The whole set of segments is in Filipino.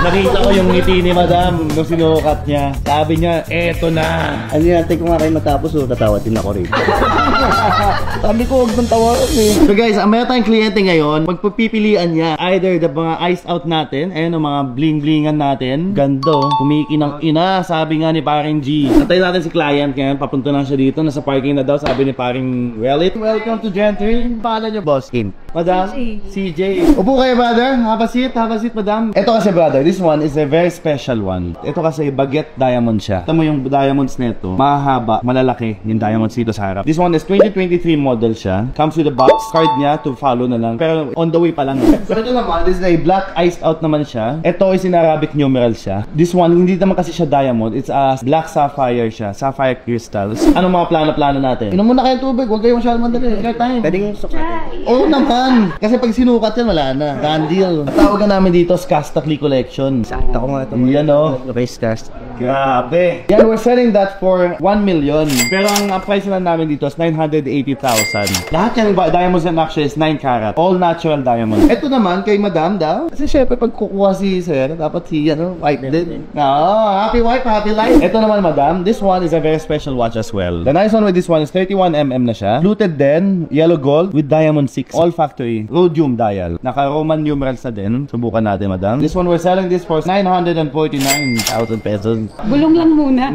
Nakita ko yung ngiti ni Madam nung sinukat niya. Sabi niya, eto na. Ano yan, take ko nga kayo matapos tatawa din ako rin. Sabi ko, huwag mong tawaran eh. So guys, ang meron tayong kliyente ngayon, magpipilian niya either the mga iced out natin, ayun ang mga bling-blingan natin. Gando, kumikinang ina, sabi nga ni paring G. Antayin natin si client ngayon, papunta lang siya dito, nasa parking na daw, sabi ni paring Wellit. Welcome to Gentry. Paano niyo, boss? Kim. Madam? CJ. Upo kayo, brother. Have a seat, madam. Ito kasi, brother, this one is a very special one. Ito kasi baguette diamond siya. Ito mo yung diamonds nito, mahaba, malalaki yung diamonds dito sa harap. This one is 2023 model siya. Comes with a box, card niya to follow na lang. Pero on the way pa lang. So ito naman, this is a black iced out naman siya. Ito is in Arabic numeral siya. This one, hindi naman kasi siya diamond. It's a black sapphire siya. Sapphire crystals. Anong mga plano-plano natin? Inom muna kayo tubig. Huwag kayo masyadong mandali. Take time. Pwede yung sukat. Oo naman. Kasi pag sinukat yan, wala na. Done deal. Tawagan namin dito Skastakli Collection. Sakta ko nga ito. Yan o. Race cast. Grabe. Yan, we're selling that for 1 million. Pero ang price na namin dito is 980,000. Lahat yung diamonds and actually is 9 karat. All natural diamonds. Ito naman kay Madam daw. Kasi syempre pag kukuha si Sir, dapat si wife din. Happy wife, happy life. Ito naman Madam, this one is a very special watch as well. The nice one with this one is 31mm na siya. Fluted din, yellow gold with diamond 6. All factory. Rhodium dial. Naka-Roman numerals na din. Subukan natin Madam. This one we're selling this for 949,000 pesos. Bulong lang muna.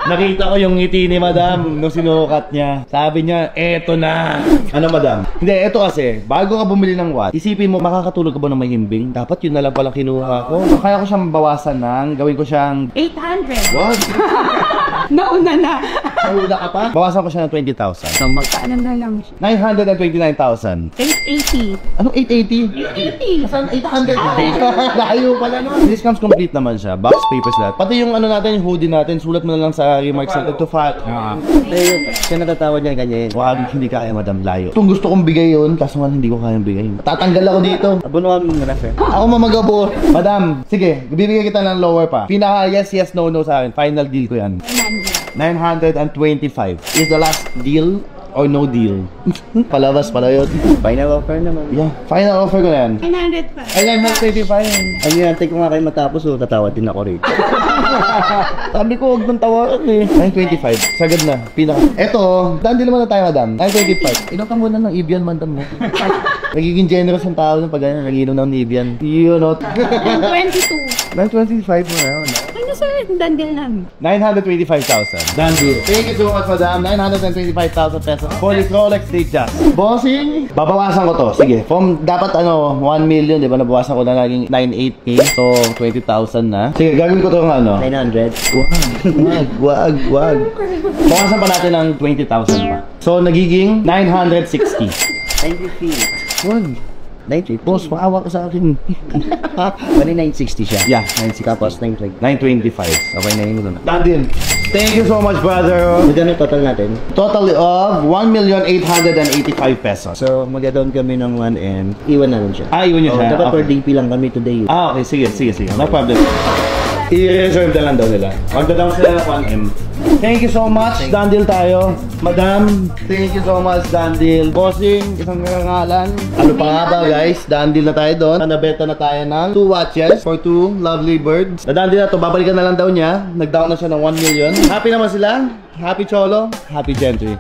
Nakita ko yung ngiti ni Madam nung sinukat niya. Sabi niya, eto na. Ano Madam? Hindi, eto kasi, bago ka bumili ng watch, isipin mo, makakatulog ka ba ng mahimbing? Dapat yun na lang palang kinuha ko. Kaya ko siyang bawasan ng, gawin ko siyang 800. what? Nauna na. Nauna ka pa? Bawasan ko siya ng 20,000. So magkano na lang siya? 929,000. 880. Anong 880? 880. Saan 800? Layo pala no? This comes complete naman siya. Box, papers lahat. Pati yung ano natin, yung hoodie natin, sulat mo na lang sa remarks natin to fat. Siya natatawad niya ganyan. Wag, hindi kaya Madam, layo. Kung gusto kong bigay yun, kaso nga hindi ko kayang bigay. Tatanggal ako dito. Abunuan mo na sir. Ako mamagabo. Madam, sige, bibigyan kita ng lower pa. Pinaka yes, no sa akin. Final deal ko yan. 925. Is the last deal or no deal? Palabas pala yun. Final offer naman. Yeah, final offer ko na yan. 900 pa. Ay, 925. Ano yan, take ko nga kayo matapos tatawa din ako rin. Sabi ko, huwag mong tawaran eh. 925. Sagad na. Pinaka. Eto, daan din naman na tayo, Madam. 925. Inom ka muna ng Evian, Madam mo. Nagiging generous ang tao ng pag nag-inom ng Evian. You know. 922. 925 mo na. Ano sir, dandil namin. 925,000. Done deal. Thank you so much, Madam. 925,000 pesos for this Rolex Datejust. Bossing, babawasan ko to. Sige, from dapat 1 million, di ba? Nabawasan ko na naging 98K. So, 20,000 na. Sige, gagawin ko to ng 900. Wag. Bawasan pa natin ng 20,000 pa. So, nagiging 960. 950. Wag. 950. Boss, maawa ka sa akin. Bali 960 siya. Yeah, 960. Tapos 925. 925. Okay na yun doon. Done deal. Thank you so much, brother. Magkano total natin? Total of 1,885 pesos. So, mag-down kami ng 1M. Iwan na rin siya. Iwan niyo siya? Dapat per Okay. DP lang kami today. Okay, sige. No problem. I-reserve na lang daw nila. Magda-down sila ng 1M. Thank you so much. Done deal tayo. Madam, thank you so much. Done deal. Bossing, isang karangalan. Ano pa nga ba guys? Done deal na tayo doon. Nabenta na tayo ng 2 watches for 2 lovely birds. Na-done deal na to. Babalikan na lang daw niya. Nag-down na siya ng 1 million. Happy naman sila. Happy Cholo. Happy Gentry.